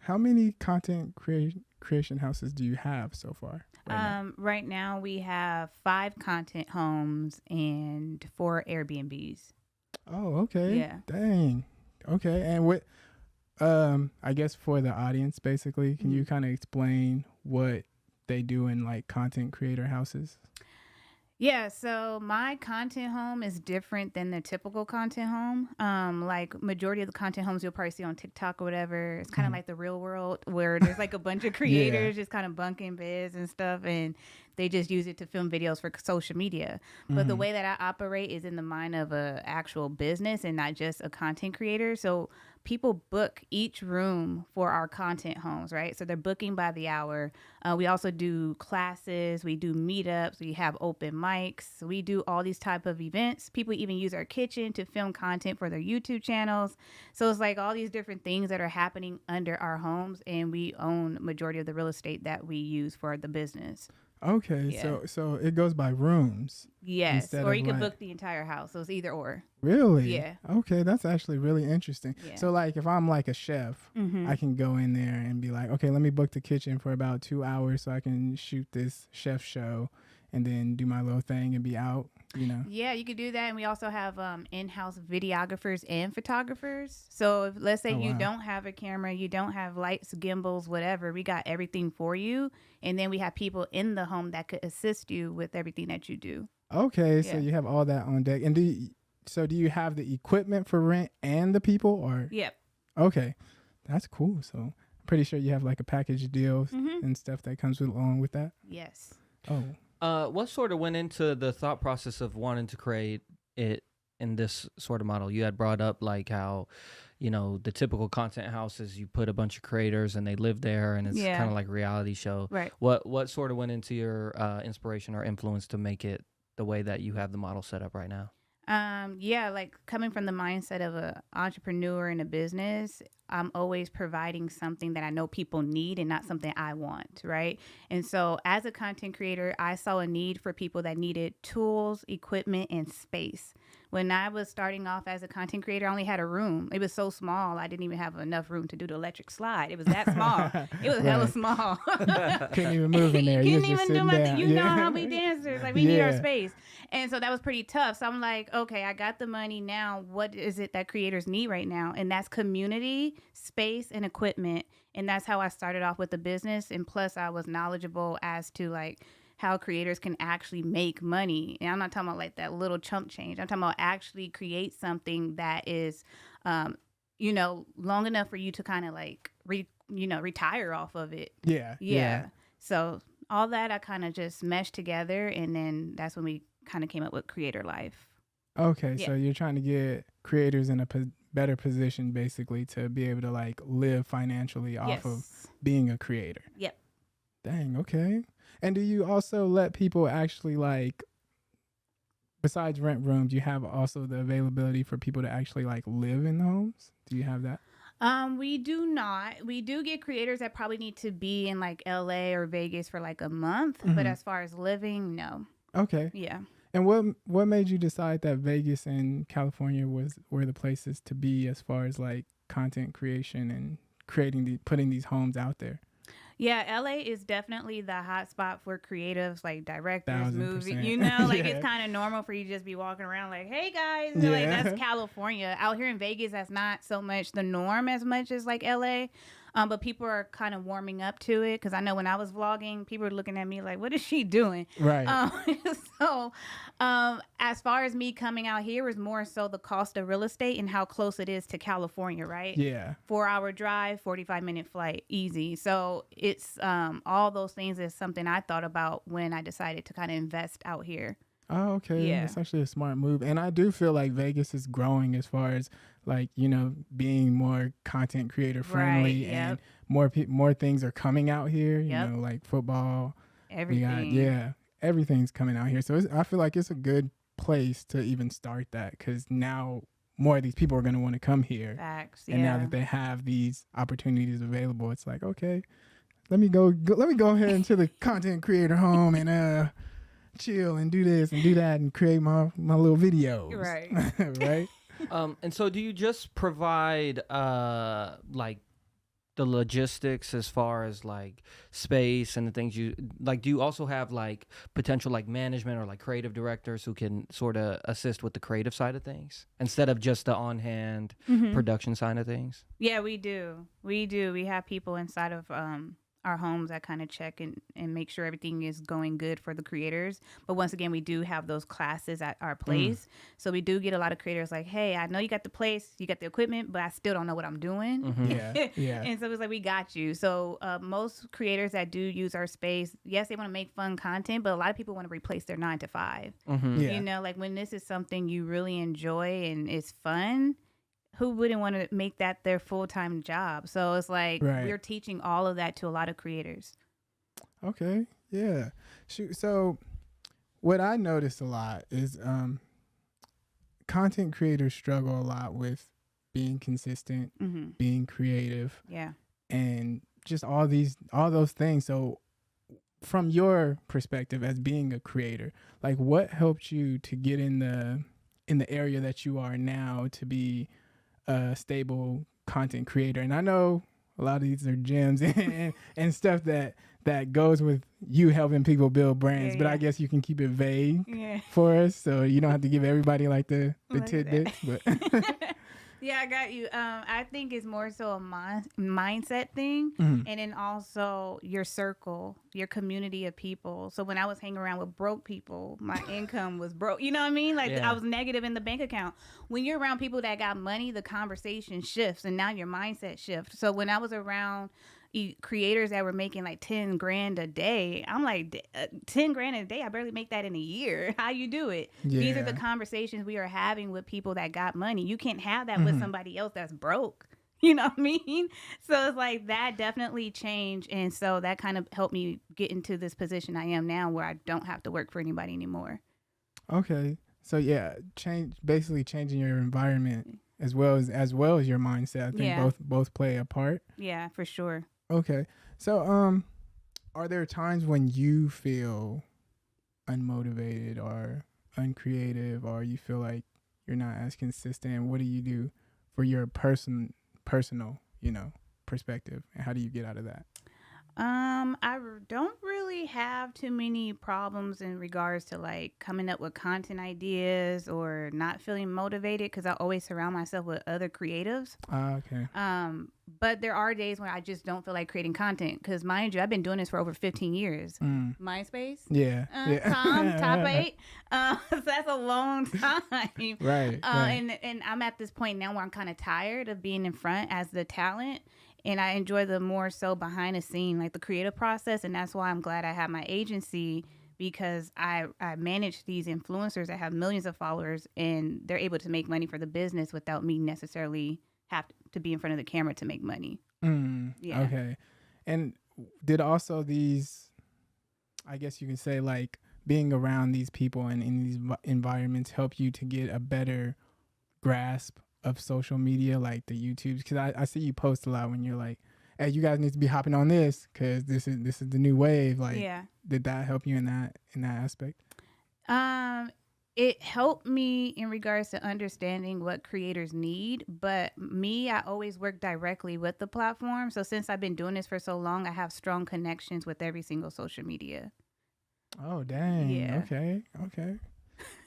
How many creation houses do you have so far? Right now we have 5 content homes and 4 Airbnbs. Oh, okay. Yeah. Dang. Okay. And what I guess for the audience basically, can you kind of explain what they do in like content creator houses? Yeah, so my content home is different than the typical content home. Like majority of the content homes you'll probably see on TikTok or whatever, it's kind of like the real world where there's like a bunch of creators just kind of bunking beds and stuff, and they just use it to film videos for social media. But the way that I operate is in the mind of a actual business and not just a content creator. So people book each room for our content homes, right? So they're booking by the hour. We also do classes, we do meetups, we have open mics, we do all these type of events. People even use our kitchen to film content for their YouTube channels. So it's like all these different things that are happening under our homes, and we own majority of the real estate that we use for the business. Okay, Yeah. so it goes by rooms. Yes, instead or of you can like- book the entire house. So it's either or. Really? Yeah. Okay, that's actually really interesting. Yeah. So like if I'm like a chef, I can go in there and be like, okay, let me book the kitchen for about 2 hours so I can shoot this chef show and then do my little thing and be out, you know? Yeah, you could do that. And we also have in-house videographers and photographers. So if, let's say you wow. don't have a camera, you don't have lights, gimbals, whatever, we got everything for you. And then we have people in the home that could assist you with everything that you do. Okay, so Yeah. you have all that on deck. And do you have the equipment for rent and the people or? Yep. Okay, that's cool. So I'm pretty sure you have like a package deal and stuff that comes along with that. Yes. Oh. What sort of went into the thought process of wanting to create it in this sort of model? You had brought up like how, you know, the typical content houses, you put a bunch of creators and they live there and it's Yeah. kind of like a reality show. Right. What sort of went into your inspiration or influence to make it the way that you have the model set up right now? Yeah, like coming from the mindset of an entrepreneur in a business, I'm always providing something that I know people need and not something I want, right? And so as a content creator, I saw a need for people that needed tools, equipment, and space. When I was starting off as a content creator, I only had a room. It was so small, I didn't even have enough room to do the electric slide. It was that small. It was hella Right. small. Couldn't even move in there. You Couldn't was just even do sitting my down. thing. You know how we dancers, like we need our space. And so that was pretty tough. So I'm like, okay, I got the money now. What is it that creators need right now? And that's community, space, and equipment. And that's how I started off with the business. And plus I was knowledgeable as to like how creators can actually make money. And I'm not talking about like that little chunk change. I'm talking about actually create something that is, you know, long enough for you to kind of like, retire off of it. Yeah. So all that I kind of just meshed together. And then that's when we kind of came up with Creator Life. Okay, Yeah. so you're trying to get creators in a better position basically to be able to like live financially off of Yes. being a creator. Yep. Dang, okay. And do you also let people actually like, besides rent rooms, you have also the availability for people to actually like live in the homes? Do you have that? We do not. We do get creators that probably need to be in like LA or Vegas for like a month. But as far as living, no. Okay. Yeah. And what made you decide that Vegas and California were the places to be as far as like content creation and putting these homes out there? Yeah, LA is definitely the hot spot for creatives, like directors, 1000%. movie. You know, like Yeah. it's kind of normal for you to just be walking around like, "Hey guys," and like Yeah. that's California. Out here in Vegas, that's not so much the norm as much as like LA. But people are kind of warming up to it because I know when I was vlogging, people were looking at me like, "What is she doing?" Right. So, as far as me coming out here was more so the cost of real estate and how close it is to California, right? Yeah. 4-hour drive, 45-minute flight, easy. So it's all those things is something I thought about when I decided to kind of invest out here. Oh, okay. Yeah. That's actually a smart move. And I do feel like Vegas is growing as far as like, you know, being more content creator friendly Right, and yep. more things are coming out here, Yep. you know, like football. Everything. Everything's coming out here. So I feel like it's a good place to even start that because now more of these people are going to want to come here. Facts. And now that they have these opportunities available, it's like, okay, let me go ahead into the content creator home and chill and do this and do that and create my little videos. Right. Right. And so do you just provide like the logistics as far as like space and the things you like? Do you also have like potential like management or like creative directors who can sort of assist with the creative side of things instead of just the on-hand production side of things? Yeah, we do. We have people inside of our homes that kind of check and make sure everything is going good for the creators. But once again, we do have those classes at our place. So we do get a lot of creators like, hey, I know you got the place, you got the equipment, but I still don't know what I'm doing. Yeah. And so it's like, we got you. So most creators that do use our space, yes, they want to make fun content, but a lot of people want to replace their 9 to 5. Yeah. You know, like when this is something you really enjoy and it's fun, who wouldn't want to make that their full-time job? So it's like we're teaching all of that to a lot of creators. Okay. Yeah. Shoot. So what I noticed a lot is content creators struggle a lot with being consistent, being creative, and just all those things. So from your perspective as being a creator, like what helped you to get in the area that you are now to be a stable content creator? And I know a lot of these are gems and stuff that goes with you helping people build brands, but I guess you can keep it vague for us, so you don't have to give everybody like the tidbits. But yeah, I got you. I think it's more so a mindset thing, and then also your circle, your community of people. So when I was hanging around with broke people, my income was broke. You know what I mean? Like I was negative in the bank account. When you're around people that got money, the conversation shifts, and now your mindset shifts. So when I was around creators that were making like 10 grand a day, I'm like, 10 grand a day, I barely make that in a year. How you do it? These are the conversations we are having with people that got money. You can't have that with somebody else that's broke. You know what I mean? So it's like that definitely changed, and so that kind of helped me get into this position I am now, where I don't have to work for anybody anymore. Okay. So yeah, basically changing your environment as well as your mindset. I think both play a part. Yeah, for sure. Okay. So are there times when you feel unmotivated or uncreative, or you feel like you're not as consistent? What do you do for your personal, perspective, and how do you get out of that? I don't really have too many problems in regards to like coming up with content ideas or not feeling motivated, because I always surround myself with other creatives. Okay. But there are days when I just don't feel like creating content, because mind you, I've been doing this for over 15 years. MySpace. Yeah. Top 8. So that's a long time. Right. And I'm at this point now where I'm kind of tired of being in front as the talent. And I enjoy the more so behind the scene, like the creative process. And that's why I'm glad I have my agency, because I manage these influencers that have millions of followers, and they're able to make money for the business without me necessarily have to be in front of the camera to make money. Yeah. Okay. And did also these, I guess you can say, like being around these people and in these environments help you to get a better grasp of social media, like the YouTubes? Because I see you post a lot when you're like, hey, you guys need to be hopping on this because this is the new wave. Like, did that help you in that aspect? It helped me in regards to understanding what creators need, but I always work directly with the platform. So since I've been doing this for so long, I have strong connections with every single social media. Oh, dang. Yeah. Okay.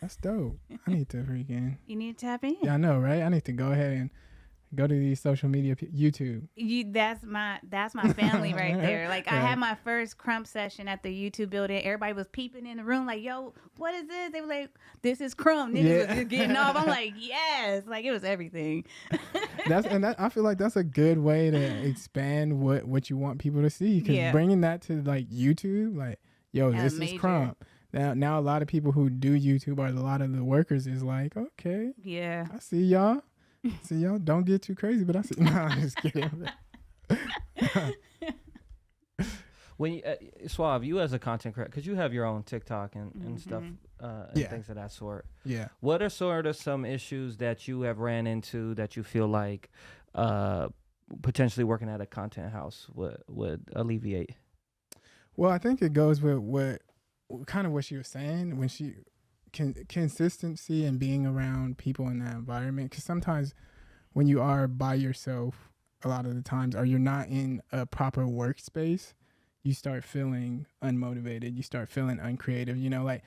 That's dope. I need to freaking... You need to tap in. Yeah, I know, right? I need to go ahead and go to these social media, YouTube. That's my family right there. Like, I had my first crump session at the YouTube building. Everybody was peeping in the room like, yo, what is this? They were like, this is crump. Niggas was just getting off. I'm like, yes. Like, it was everything. I feel like that's a good way to expand what you want people to see. Because bringing that to, like, YouTube, like, yo, this is crump. Now a lot of people who do YouTube, or a lot of the workers, is like, okay, I see y'all. Don't get too crazy, but I see. No, I'm just kidding. When you, Suave, you as a content creator, because you have your own TikTok and stuff, and things of that sort. Yeah. What are sort of some issues that you have ran into that you feel like potentially working at a content house would alleviate? Well, I think it goes with what she was saying when she consistency and being around people in that environment. Because sometimes when you are by yourself, a lot of the times, or you're not in a proper workspace, you start feeling unmotivated. You start feeling uncreative. You know, like,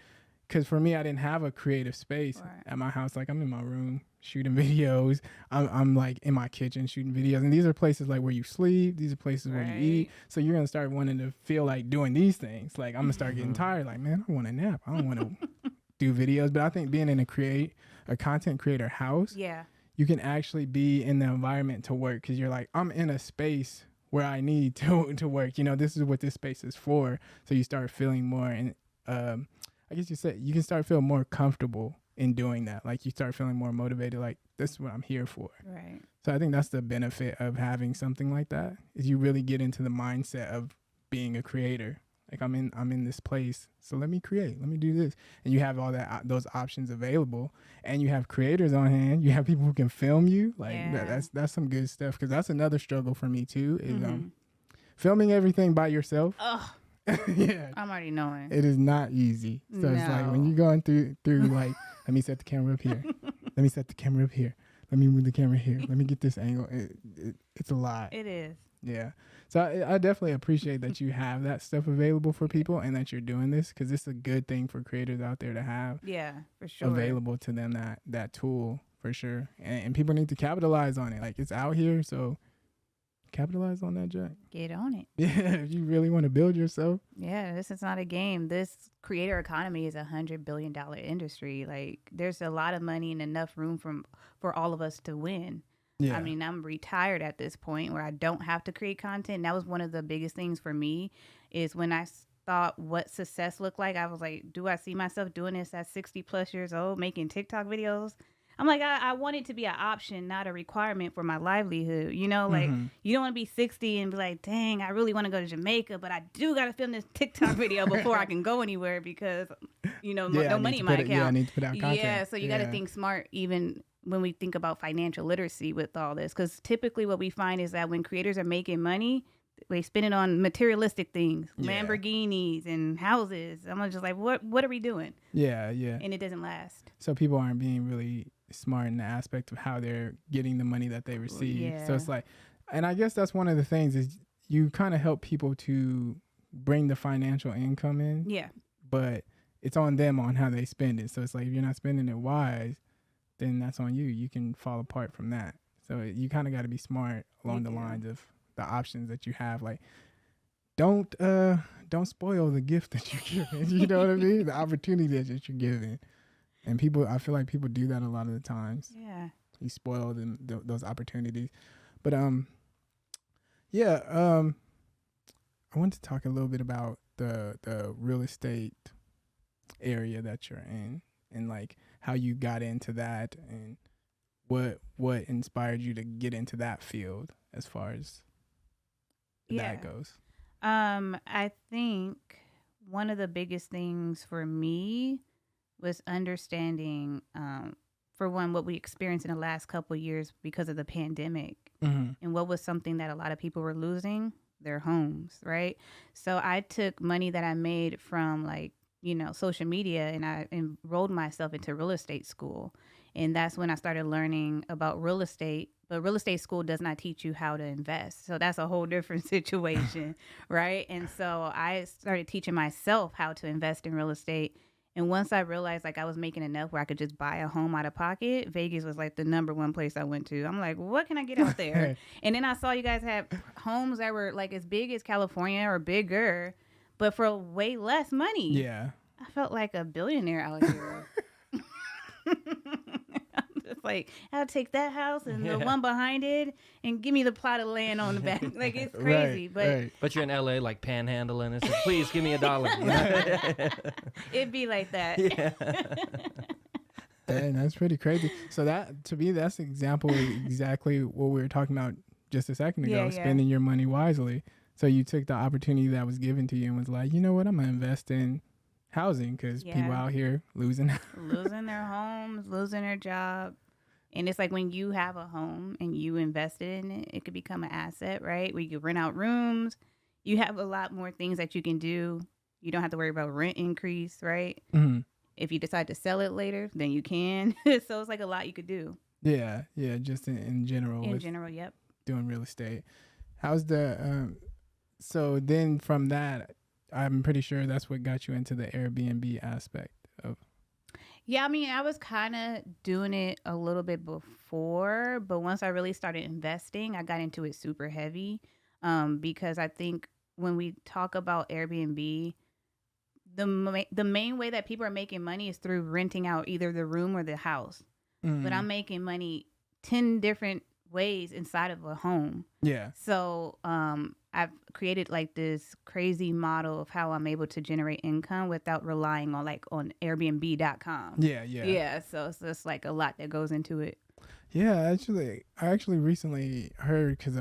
because for me, I didn't have a creative space at my house. Like, I'm in my room shooting videos. I'm like in my kitchen shooting videos. And these are places like where you sleep. These are places where you eat. So you're going to start wanting to feel like doing these things. Like, I'm going to start getting tired. Like, man, I want a nap. I don't want to do videos. But I think being in a content creator house, you can actually be in the environment to work, because you're like, I'm in a space where I need to work. You know, this is what this space is for. So you start feeling more, and I guess you can start feeling more comfortable in doing that. Like, you start feeling more motivated, like, this is what I'm here for. Right. So I think that's the benefit of having something like that, is you really get into the mindset of being a creator. Like, I'm in this place, so let me create, let me do this. And you have all those options available, and you have creators on hand. You have people who can film you. Like, that's some good stuff, because that's another struggle for me too, is filming everything by yourself. Oh. Yeah, I'm already knowing. It is not easy. So it's like, when you're going through like, let me set the camera up here. Let me set the camera up here. Let me move the camera here. Let me get this angle. It's a lot. It is. Yeah. So I definitely appreciate that you have that stuff available for people, and that you're doing this, because it's a good thing for creators out there to have. Yeah, for sure. Available to them, that tool, for sure. And people need to capitalize on it. Like, it's out here, so capitalize on that, Jack. Get on it. Yeah, if you really want to build yourself. Yeah, this is not a game. This creator economy is $100 billion industry. Like, there's a lot of money and enough room for all of us to win. Yeah. I mean, I'm retired at this point where I don't have to create content. And that was one of the biggest things for me, is when I thought what success looked like. I was like, do I see myself doing this at 60 plus years old, making TikTok videos? I'm like, I want it to be an option, not a requirement for my livelihood. You know, like, you don't want to be 60 and be like, dang, I really want to go to Jamaica, but I do got to film this TikTok video before I can go anywhere, because, you know, no money in my account. Yeah, I need to put out content. Yeah, so you got to think smart, even when we think about financial literacy with all this. Because typically what we find is that when creators are making money, they spend it on materialistic things, Lamborghinis and houses. I'm just like, what are we doing? Yeah, yeah. And it doesn't last. So people aren't being really smart in the aspect of how they're getting the money that they receive. Yeah. So it's like, and I guess that's one of the things, is you kind of help people to bring the financial income in. Yeah. But it's on them on how they spend it. So it's like, if you're not spending it wise, then that's on you. You can fall apart from that. So you kind of got to be smart along the lines of the options that you have. Like, don't spoil the gift that you're giving. You know what I mean? The opportunity that you're giving. And I feel like people do that a lot of the times. Yeah. You spoil them, those opportunities. But I want to talk a little bit about the real estate area that you're in, and like how you got into that, and what inspired you to get into that field as far as that goes. I think one of the biggest things for me was understanding, for one, what we experienced in the last couple of years because of the pandemic, and what was something that a lot of people were losing, their homes, right? So I took money that I made from, like, you know, social media, and I enrolled myself into real estate school. And that's when I started learning about real estate. But real estate school does not teach you how to invest. So that's a whole different situation, right? And so I started teaching myself how to invest in real estate. And once I realized, like, I was making enough where I could just buy a home out of pocket, Vegas was like the #1 place I went to. I'm like, what can I get out there? And then I saw you guys have homes that were like as big as California or bigger, but for way less money. Yeah. I felt like a billionaire out here. I'm just like, I'll take that house and the one behind it and give me the plot of land on the back. Like, it's crazy. But you're in LA, like, panhandling and say, please give me $1. It'd be like that. Yeah. Dang, that's pretty crazy. So that, to me, that's exactly what we were talking about just a second ago, spending your money wisely. So you took the opportunity that was given to you and was like, you know what, I'm going to invest in housing, because people out here losing their homes, losing their job. And it's like, when you have a home and you invested in it, it could become an asset, right? Where you can rent out rooms. You have a lot more things that you can do. You don't have to worry about rent increase, right? Mm-hmm. If you decide to sell it later, then you can. So it's like a lot you could do. Yeah, just in general. In general, yep. doing real estate. How's the so then from that, I'm pretty sure that's what got you into the Airbnb aspect of. Yeah, I mean, I was kind of doing it a little bit before, but once I really started investing, I got into it super heavy. Because I think when we talk about Airbnb, the main way that people are making money is through renting out either the room or the house. But I'm making money 10 different ways inside of a home. Yeah. So I've created like this crazy model of how I'm able to generate income without relying on Airbnb.com. Yeah. So it's just like a lot that goes into it. Yeah, I actually recently heard, because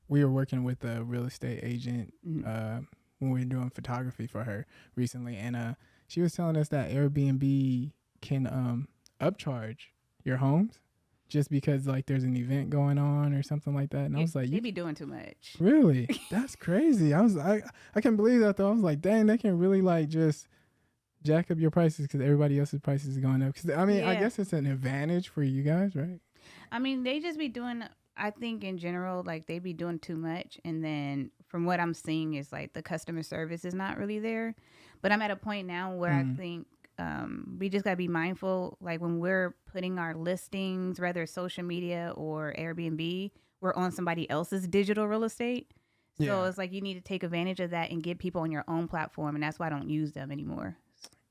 we were working with a real estate agent when we were doing photography for her recently, and she was telling us that Airbnb can upcharge your homes just because like there's an event going on or something like that. And I was like, they be doing too much. Really? That's crazy. I can't believe that though. I was like, dang, they can really like just jack up your prices because everybody else's prices are going up. Because I mean, I guess it's an advantage for you guys, right? I mean, they just be doing, I think in general, like they be doing too much. And then from what I'm seeing is like the customer service is not really there. But I'm at a point now where I think we just got to be mindful. Like when we're putting our listings, whether it's social media or Airbnb, we're on somebody else's digital real estate. So it's like you need to take advantage of that and get people on your own platform. And that's why I don't use them anymore.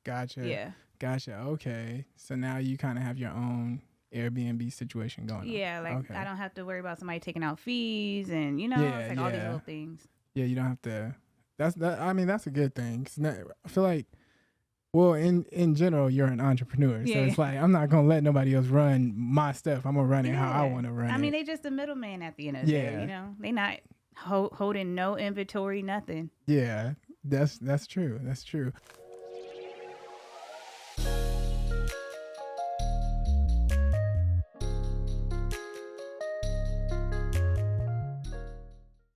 Gotcha. Yeah. Gotcha. Okay. So now you kind of have your own Airbnb situation going on. Yeah. Like okay. I don't have to worry about somebody taking out fees and, it's like all these little things. Yeah. You don't have to. I mean, that's a good thing. I feel like, well, in general, you're an entrepreneur. So it's like, I'm not going to let nobody else run my stuff. I'm going to run it how I want to run it. I mean, they just the middleman at the end of the day, They not holding no inventory, nothing. Yeah, that's true. That's true.